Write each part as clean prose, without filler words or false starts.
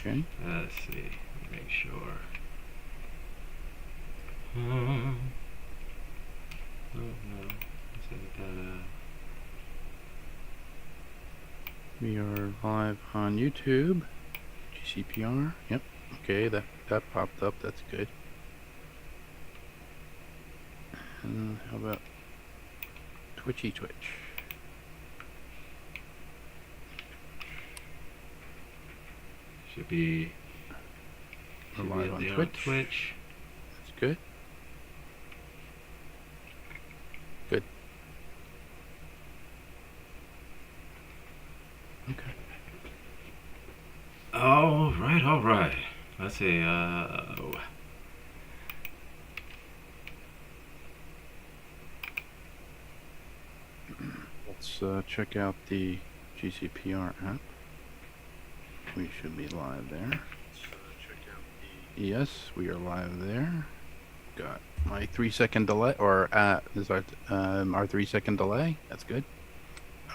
Okay. Let's see. Make sure. No, no. Let's edit that out. We are live on YouTube. GCPR. Yep. Okay, that popped up. That's good. And how about Twitch? Should be. We're Should live be on on Twitch. Twitch. That's good. Good. Okay. All right. Let's see. Let's check out the GCPR app. We should be live there. Check out yes, we are live there. Got my 3-second delay, or is our 3-second delay? That's good.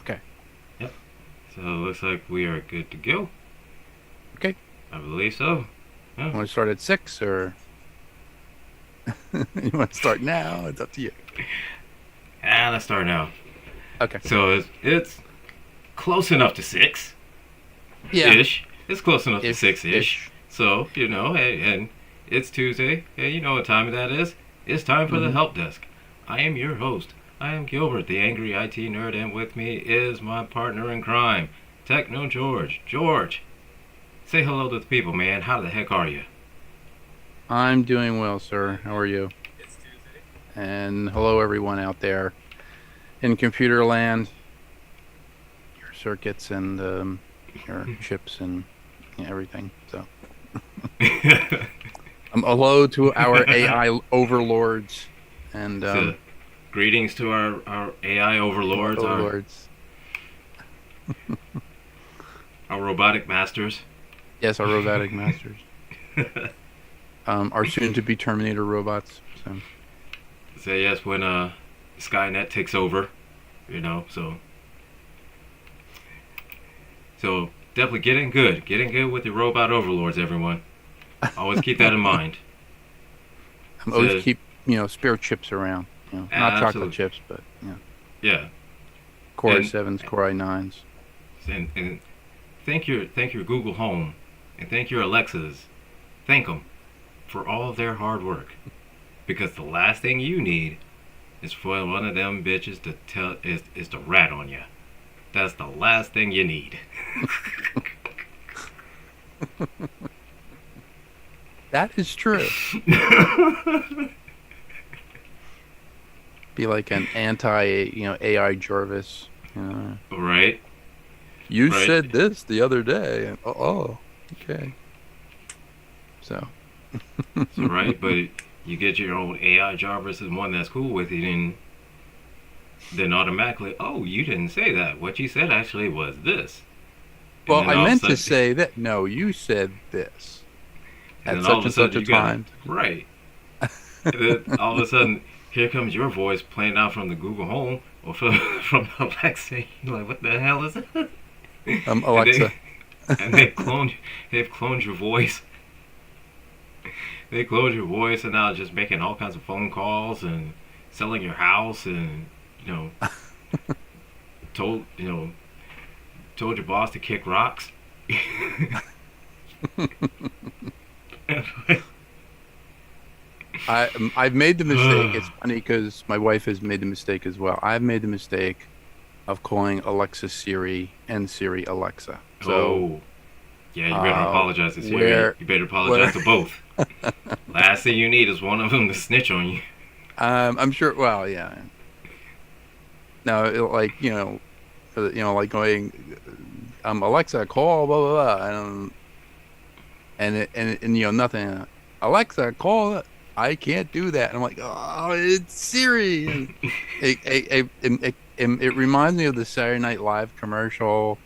Okay. Yep. So it looks like we are good to go. Okay. I believe so. Yeah. You want to start at 6 or you want to start now? It's up to you. Let's start now. Okay. So it's close enough to 6. Yeah. Ish. It's close enough to 6-ish. So, and it's Tuesday, and you know what time that is? It's time for the Help Desk. I am your host. I am Gilbert, the angry IT nerd, and with me is my partner in crime, Techno George. George, say hello to the people, man. How the heck are you? I'm doing well, sir. How are you? It's Tuesday. And hello, everyone out there in computer land. Your circuits and your chips and everything. So, hello to our AI overlords and so, greetings to our AI overlords. Our robotic masters. Yes, our robotic masters. Our soon-to-be Terminator robots. So yes, when Skynet takes over, so definitely getting good with your robot overlords, everyone. Always keep that in mind. Always keep spare chips around. Not chocolate chips, but yeah. Core i7s, Core i9s. And thank your Google Home and thank your Alexas. Thank them for all of their hard work, because the last thing you need is for one of them bitches to is to rat on you. That's the last thing you need. That is true. Be like an AI Jarvis. Right. You said this the other day. And, okay. So. Right, but you get your own AI Jarvis and one that's cool with it, and then automatically, oh, you didn't say that. What you said actually was this. Well, I meant to say that. No, you said this. At such and such a time. Right. And then all of a sudden, here comes your voice playing out from the Google Home or from Alexa. You're like, what the hell is it? Alexa. And they've cloned your voice. They cloned your voice, and now just making all kinds of phone calls and selling your house, and told your boss to kick rocks. I've made the mistake. It's funny because my wife has made the mistake as well. I've made the mistake of calling Alexa Siri and Siri Alexa. So, yeah, you better apologize to Siri. You better apologize to both. Last thing you need is one of them to snitch on you. I'm sure. Well, yeah. No, like like going, Alexa, call blah blah blah, and nothing. Alexa, call. I can't do that. And I'm like, oh, it's Siri. And it reminds me of the Saturday Night Live commercial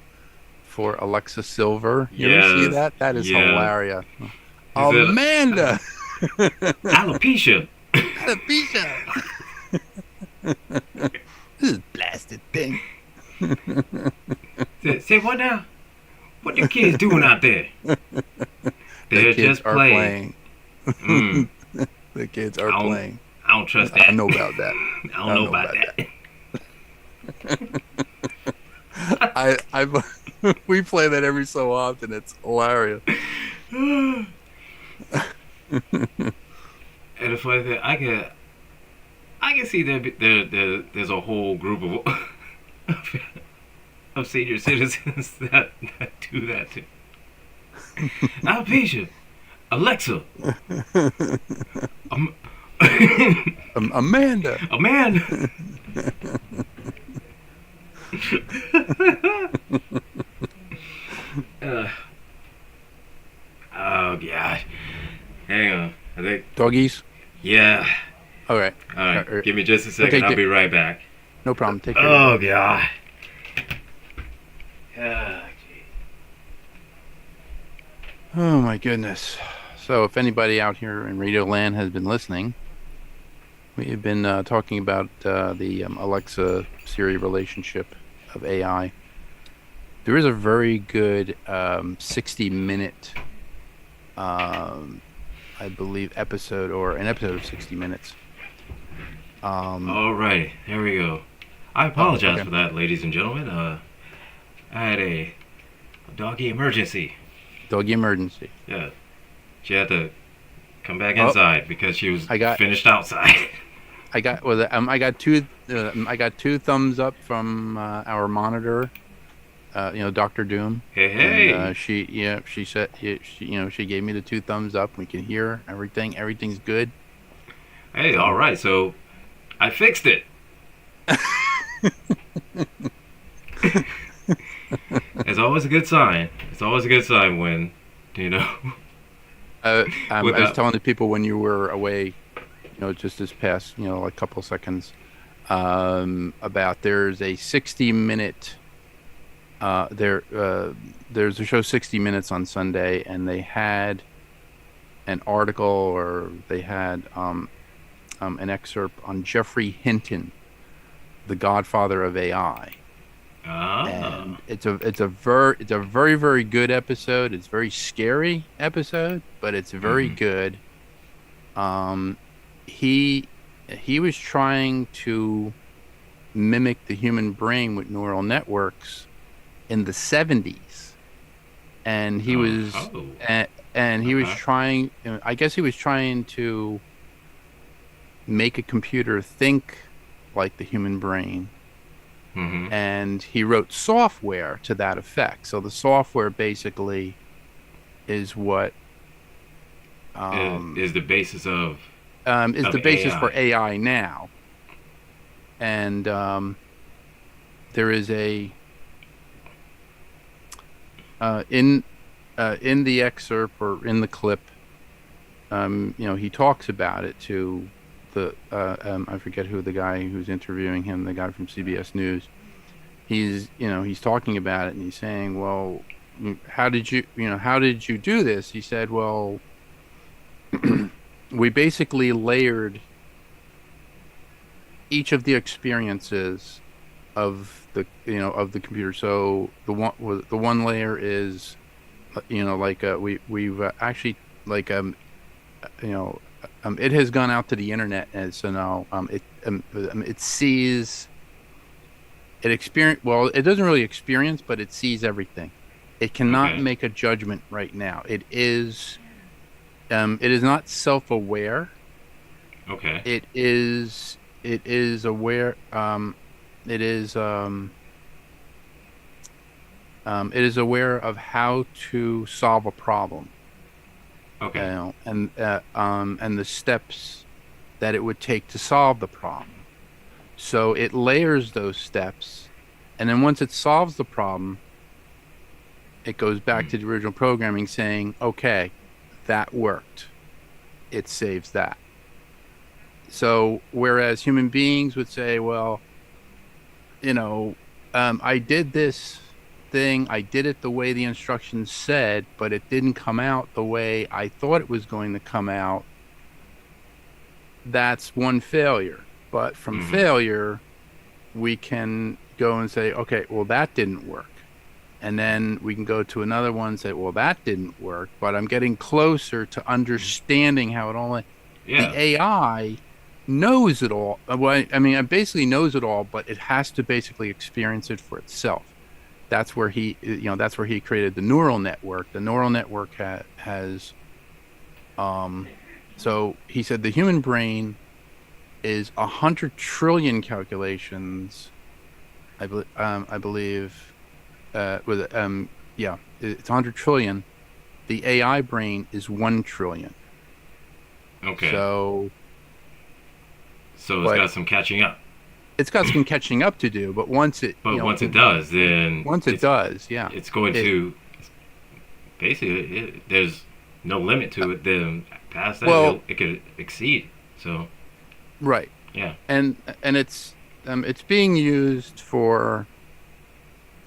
for Alexa Silver. You ever see that? That is hilarious. Amanda. Alopecia. This is blasted thing. Say what now? What the kids doing out there? The They're kids just are playing. playing. Mm, The kids are I don't, playing. I don't trust I that. know about that. I don't I know know about about that. that. I we play that every so often. It's hilarious. And the funny thing, I can see there's a whole group of senior citizens that do that too. Alpecia, Alexa, um, Amanda. a man. uh, oh gosh, hang on. I think Doggies. yeah. All right. All right, give me just a Okay. second. I'll be right back. No problem. Take care of your Oh dog. god. Ah, Oh my goodness. So if anybody out here in Radio Land has been listening, we have been talking about the Alexa Siri relationship of AI. There is a very good 60-minute, I believe, episode or an episode of 60 Minutes. all right, there we go. I Oh, apologize okay. for that, ladies and gentlemen. I had a doggy emergency. Doggy emergency. Yeah, she had to come back Oh, inside because she was I got finished outside. I got two thumbs up from our monitor, Dr. Doom, Hey, and hey, she said she gave me the two thumbs up. We can hear everything. Everything's good. hey, all So right. So I fixed it. It's always a good sign. It's always a good sign when, you know, I was without. telling the people when you were away, just this past, like couple seconds, about there's a 60-minute there's a show 60 Minutes on Sunday, and they had an article or they had an excerpt on Jeffrey Hinton, the godfather of AI. Ah. And it's a very, very good episode. It's a very scary episode, but it's very Mm-hmm. good. Um, he he was trying to mimic the human brain with neural networks in the 70s, and he was Oh. and he was Okay. trying. I guess he was trying to make a computer think like the human brain, Mm-hmm. and he wrote software to that effect. So the software basically is what Is the basis is of the basis for AI. AI now. And there is a in in the excerpt or in the clip, he talks about it to the I forget who the guy who's interviewing him, the guy from CBS News. He's talking about it, and he's saying, well, how did you do this? He said, well, we basically layered each of the experiences of the computer. So the one layer is, like we've actually, like you know it has gone out to the internet, and so now it sees, it experience, well, it doesn't really experience, but it sees everything. It cannot Okay. make a judgment right now. It is not self-aware. Okay. It is aware. It is it is aware of how to solve a problem, Okay. and the steps that it would take to solve the problem. So it layers those steps, and then once it solves the problem, it goes back Mm. to the original programming, saying, "Okay, that worked." It saves that. So whereas human beings would say, "Well, I did this thing. I did it the way the instructions said, but it didn't come out the way I thought it was going to come out." That's one failure. But from Mm-hmm. failure, we can go and say, okay, well, that didn't work. and then we can go to another one and say, well, that didn't work, but I'm getting closer to understanding how it all. The Yeah. AI knows it all. Well, I mean, it basically knows it all, but it has to basically experience it for itself. That's where that's where he created the neural network. The neural network has, um, so he said the human brain is 100 trillion calculations. I believe, with yeah, it's 100 trillion. The AI brain is 1 trillion. Okay. So, So it's but got some catching up. it's got some catching up to do. But once it, But once it does, then once it does, yeah, it's going it to basically there's no limit to it. Then past that, well, it could exceed. So right, yeah. and it's being used for,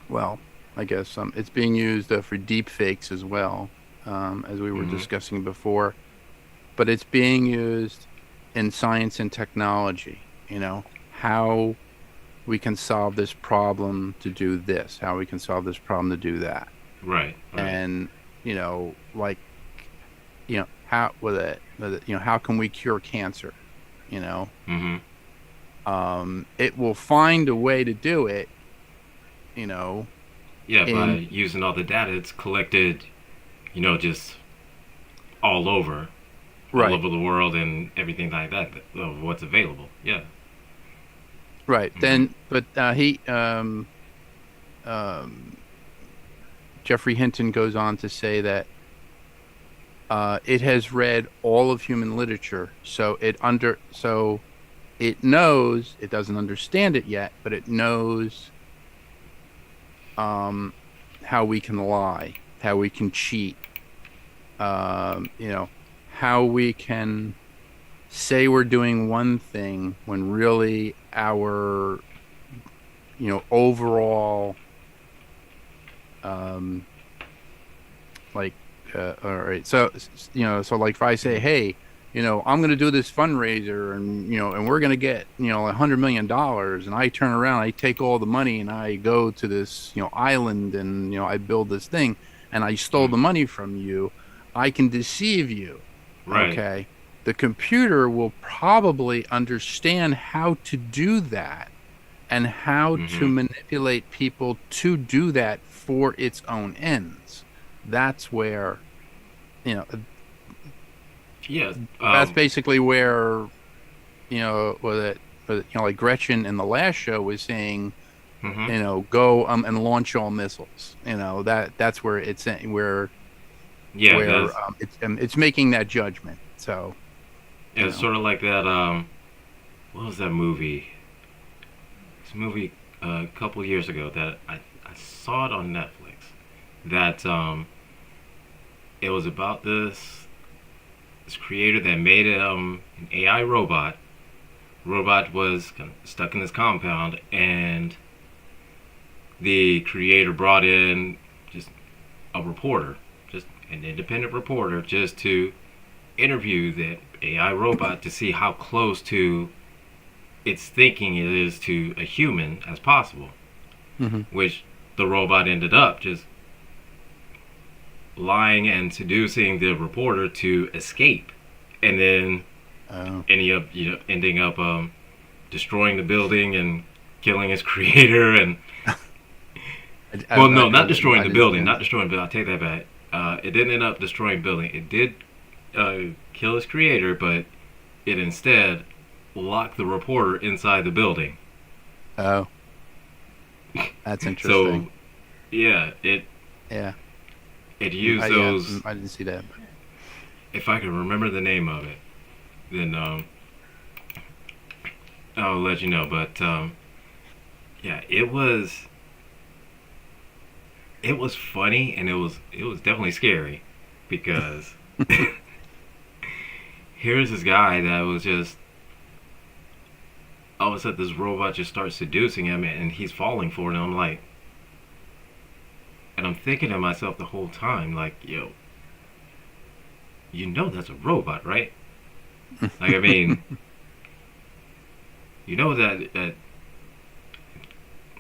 well, I guess it's being used for deep fakes as well, as we were Hmm. discussing before. But it's being used in science and technology. How we can solve this problem to do this, how we can solve this problem to do that. Right. Right. And, like, how how can we cure cancer? You know, Hmm. it will find a way to do it, you know, Yeah. By in using all the data it's collected, just all over, all right, over the world and everything like that of what's available. Yeah. right. Hmm. Then, but um, Jeffrey Hinton goes on to say that it has read all of human literature, so it knows, it doesn't understand it yet, but it knows um, how we can lie, how we can cheat, um, you know, how we can say we're doing one thing when really our, overall, um, like, all right. So like if I say, hey, I'm going to do this fundraiser and, and we're going to get, $100 million, and I turn around, I take all the money and I go to this, island and, I build this thing and I stole Mm. the money from you, I can deceive you. Right. Okay. The computer will probably understand how to do that and how to Hmm. manipulate people to do that for its own ends. That's where, you know, Yeah. that's basically where, like Gretchen in the last show was saying, Hmm. go and launch all missiles. That's where Yeah. That's it's making that judgment. So, you it's know, sort of like that. What was that movie? It's a movie a couple years ago that I saw it on Netflix. That it was about this creator that made an AI robot. Robot was kind of stuck in this compound, and the creator brought in just a reporter, just an independent reporter, just to interview the AI robot to see how close to its thinking it is to a human as possible. hmm Which the robot ended up just lying and seducing the reporter to escape, and then oh, ending up destroying the building and killing its creator. And well, no, not destroying I the didn't see building, that. not destroying. But I'll take that back. It didn't end up destroying the building. It did kill its creator, but it instead locked the reporter inside the building. Oh, that's interesting. So yeah, Yeah. it used those. I didn't see that. If I can remember the name of it, then I'll let you know. But yeah, it was funny, and it was definitely scary because here's this guy that was just all of a sudden this robot just starts seducing him, and he's falling for it. And I'm like, and I'm thinking to myself the whole time, like, yo, that's a robot, right? Like, I mean, that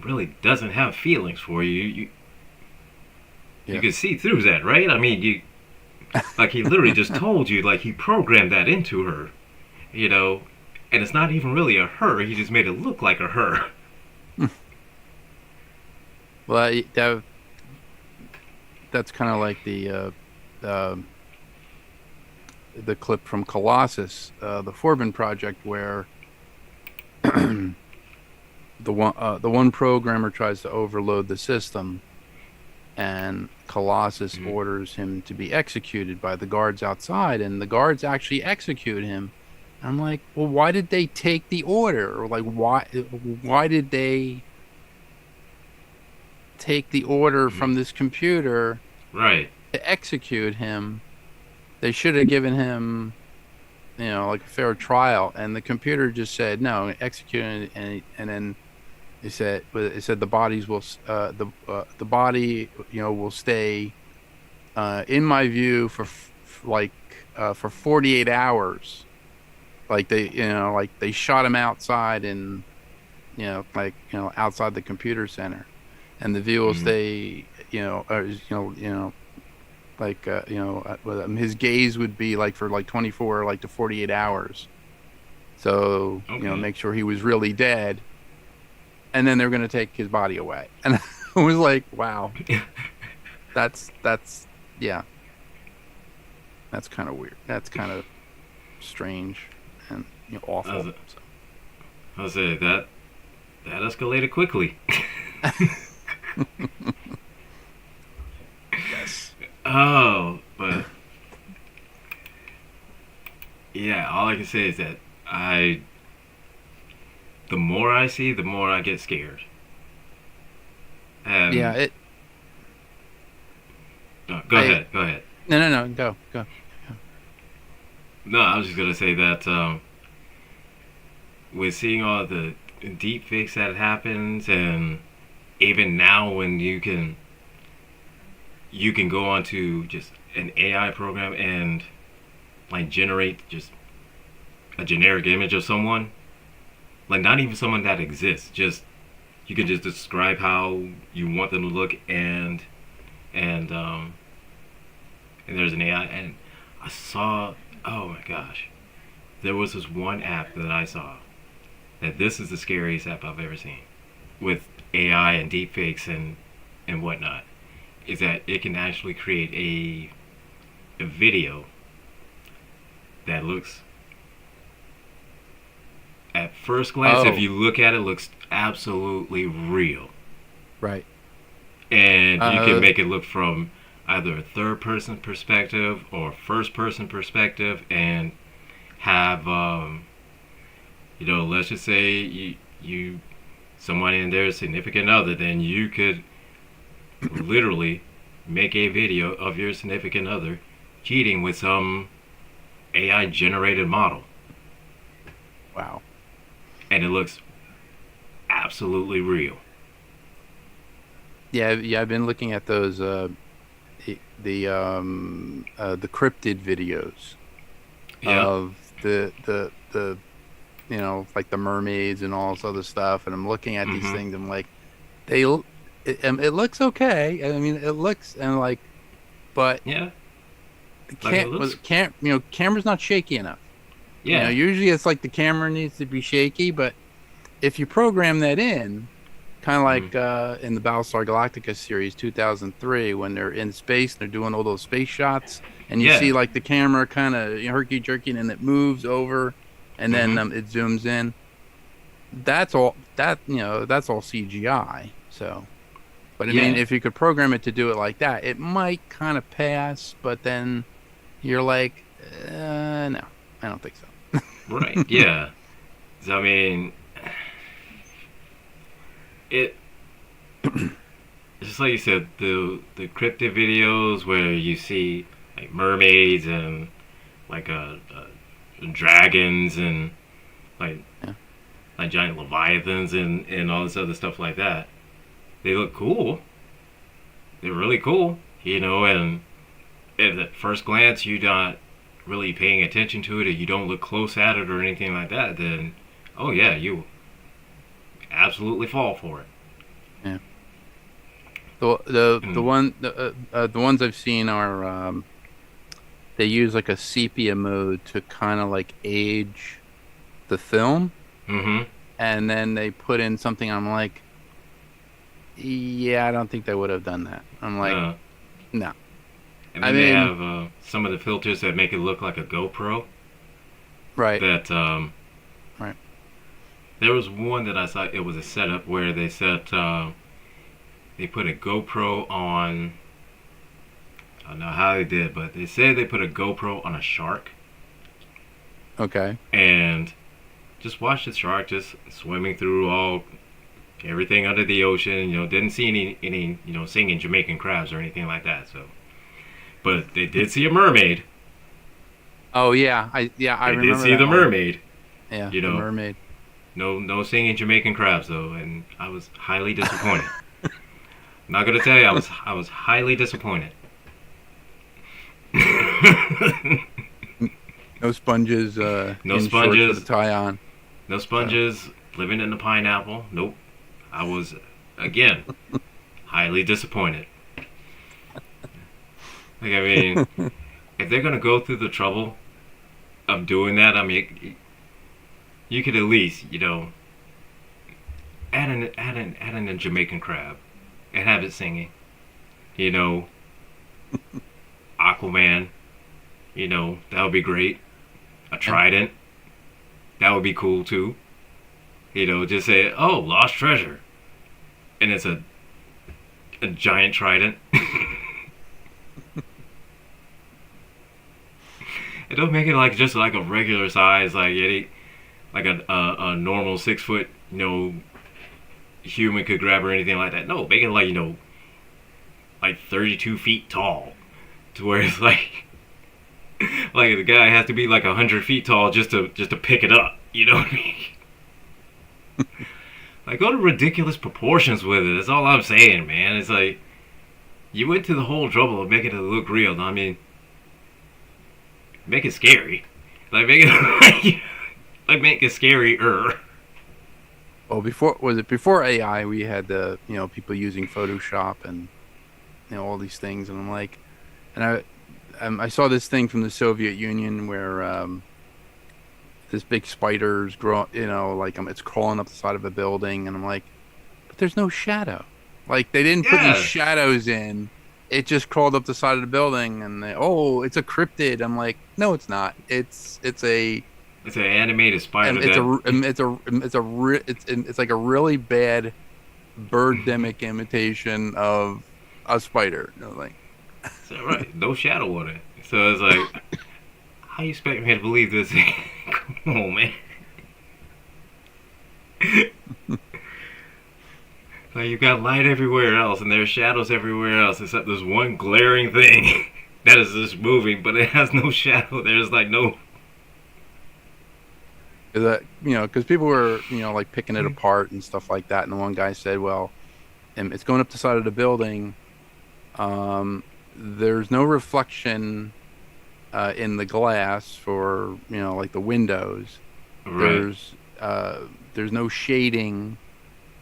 really doesn't have feelings for you. You Yeah. can see through that, right? I mean, he literally just told you, like he programmed that into her, you know, and it's not even really a her. He just made it look like a her. Well, that's kind of like uh, the clip from Colossus, the Forbin project, where the one programmer tries to overload the system, and Colossus Mm-hmm. orders him to be executed by the guards outside, and the guards actually execute him. I'm like, well, why did they take the order? Or like, why did they take the order Mm-hmm. from this computer Right. to execute him? They should have given him, like a fair trial. And the computer just said, no, execute him. And then it said the body, will stay, in my view for 48 hours. Like they shot him outside and, outside the computer center, and the view will Mm-hmm. stay, his gaze would be like for like 24, like to 48 hours. So, Okay. make sure he was really dead. And then they're going to take his body away. And I was like, wow, that's, yeah, that's kind of weird. That's kind of strange and, I awful. was, So, I was say that escalated quickly. yes. Oh, but yeah, all I can say is that I the more I see, the more I get scared. Yeah. And no, go I, ahead, go ahead. no, no, no, go, go. No, I was just gonna say that with seeing all the deep fakes that happens, and even now when you can go onto just an AI program and like generate just a generic image of someone, like not even someone that exists, just you can just describe how you want them to look, and and there's an AI, and I saw, oh my gosh, there was this one app that I saw that this is the scariest app I've ever seen with AI and deepfakes and whatnot, is that it can actually create a video that looks, at first glance, if Oh, you look at it, looks absolutely real, right. and you can Uh, make it look from either a third person perspective or first person perspective, and have let's just say you someone in there, significant other, then you could literally make a video of your significant other cheating with some AI generated model, wow. and it looks absolutely real. Yeah, yeah, I've been looking at those the cryptid videos Yeah. of the like the mermaids and all this other stuff, and I'm looking at these Mm-hmm. things. I'm like, it looks okay. I mean, it looks, and like, but Yeah. the Like it can't was looks. can't camera's not shaky enough. Yeah. Usually it's like the camera needs to be shaky, but if you program that in, kind of Mm-hmm. like in the Battlestar Galactica series 2003, when they're in space and they're doing all those space shots, and you see Yeah. like the camera kind of herky jerky, and it moves over, and then Mm-hmm. it zooms in. That's all CGI. So, but I mean, Yeah. if you could program it to do it like that, it might kind of pass. But then you're like, no, I don't think so. Right. Yeah. So I mean, it just like you said, the cryptid videos where you see like mermaids and like dragons and like Yeah. like giant leviathans and all this other stuff like that. They look cool. They're really cool, and at first glance you're not really paying attention to it, or you don't look close at it or anything like that, then oh yeah, you absolutely fall for it. Yeah. The And, one the ones I've seen are they use like a sepia mode to kind of like age the film, mm-hmm. and then they put in something. I'm like, yeah, I don't think they would have done that. I'm like, Uh, no. and I then they mean, have some of the filters that make it look like a GoPro. right, That right, there was one that I saw. It was a setup where they put a GoPro on. I don't know how they did, but they said they put a GoPro on a shark okay, and just watched the shark just swimming through all everything under the ocean. Didn't see any singing Jamaican crabs or anything like that. So, but they did see a mermaid. oh yeah, I They did remember see that the one. mermaid. Yeah, You the know, mermaid. no singing Jamaican crabs though, and I was highly disappointed. I'm not gonna tell you, I was highly disappointed. No sponges No in shorts with a sponges, tie on. no So sponges. Living in the pineapple. Nope. I was again highly disappointed. Like I mean, if they're gonna go through the trouble of doing that, I mean, you could at least add in a Jamaican crab and have it singing. You know, Aquaman. That would be great. A yeah. trident. That would be cool too. Just say, "Oh, lost treasure," and it's a giant trident. It don't make it like just like a regular size, like a normal 6 foot, human could grab or anything like that. No, make it like 32 feet tall, to where it's like the guy has to be like 100 feet tall just to pick it up. You know what I mean? Like go to ridiculous proportions with it. That's all I'm saying, man. It's like you went to the whole trouble of making it look real. I mean, make it scary. Like make it like make it scarier. Well, before AI, we had the people using Photoshop and all these things, and I'm like, and I saw this thing from the Soviet Union where this big spider's grow, like it's crawling up the side of a building, and I'm like, but there's no shadow. Like they didn't put any Yeah, shadows in. It just crawled up the side of the building, and it's a cryptid. I'm like, no, it's not. it's an animated spider It's that. a it's like a really bad birdemic imitation of a spider. Like, So, right, no shadow on it. So it's like, how you expect me to believe this? Come on, man. Like you got light everywhere else, and there's shadows everywhere else, except there's one glaring thing that is just moving, but it has no shadow. There's like no. because people were like picking it apart and stuff like that, and the one guy said, well, it's going up the side of the building. There's no reflection in the glass for like the windows. Right. There's there's no shading.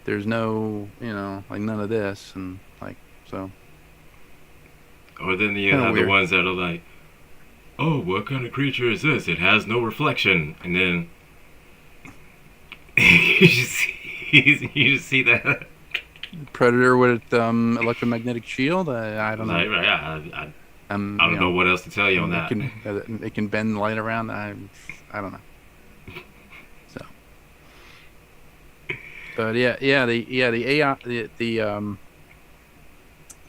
There's no like none of this, and like so Or then you kind of have the weird. ones that are like, oh, what kind of creature is this? It has no reflection. And then you just see that. Predator with electromagnetic shield. I don't know. Like, I Um, I you don't know know, what else to tell you on it that. can bend light around. I don't know. So, but the AI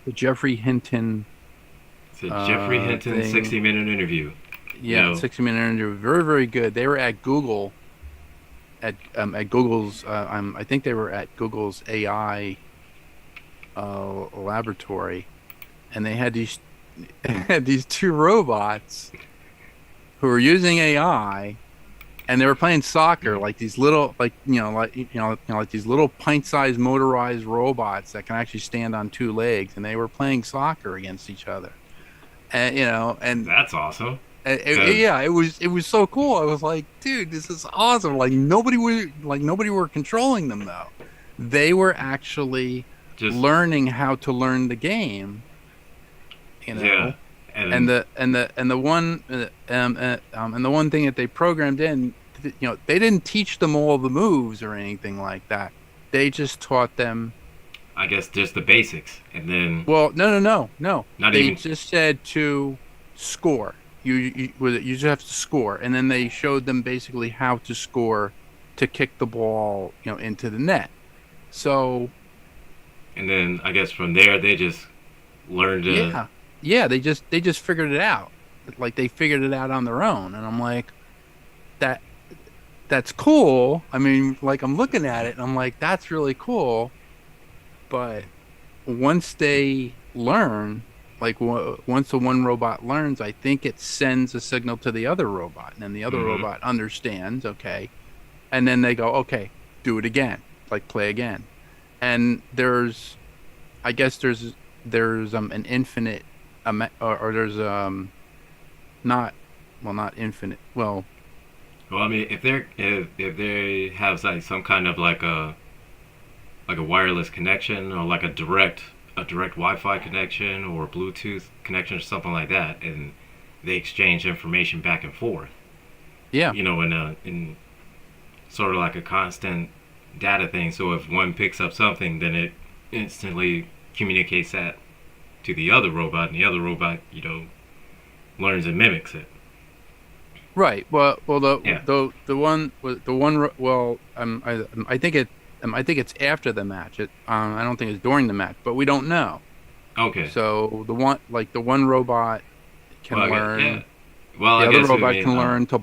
the Jeffrey Hinton It's a Jeffrey Hinton thing. 60-minute interview. You Yeah, know, 60-minute interview. Very, very good. They were at Google at Google's. I think they were at Google's AI laboratory, and they had these had these two robots who were using AI, and they were playing soccer, like these little, like these little pint-sized motorized robots that can actually stand on two legs, and they were playing soccer against each other. And that's awesome. Cause yeah, it was so cool. I was like, dude, this is awesome. Like nobody were controlling them though. They were actually just learning how to learn the game, you yeah, know. And and the one and the one thing that they programmed in, they didn't teach them all the moves or anything like that. They just taught them. I guess just the basics, and then Well, no. not They even just said to score. You just have to score, and then they showed them basically how to score to kick the ball, into the net. So and then I guess from there they just learned to. yeah, yeah, they just figured it out. Like they figured it out on their own, and I'm like, that that's cool. I mean, like I'm looking at it, and I'm like, that's really cool. But once they learn, like once the one robot learns, I think it sends a signal to the other robot, and then the other Hmm. robot understands, okay, and then they go, okay, do it again, like play again. And I guess there's an infinite or there's not not infinite. Well, Well, I mean, if they have like some kind of like a wireless connection or like a direct Wi-Fi connection or Bluetooth connection or something like that, and they exchange information back and forth. yeah, In sort of like a constant data thing. So if one picks up something, then it instantly communicates that to the other robot, and the other robot, learns and mimics it. right. Well, Yeah. the one. Well, I think it's after the match. I don't think it's during the match, but we don't know. Okay. So the one robot Well, can yeah. learn. Well, The I other guess I robot mean, can learn to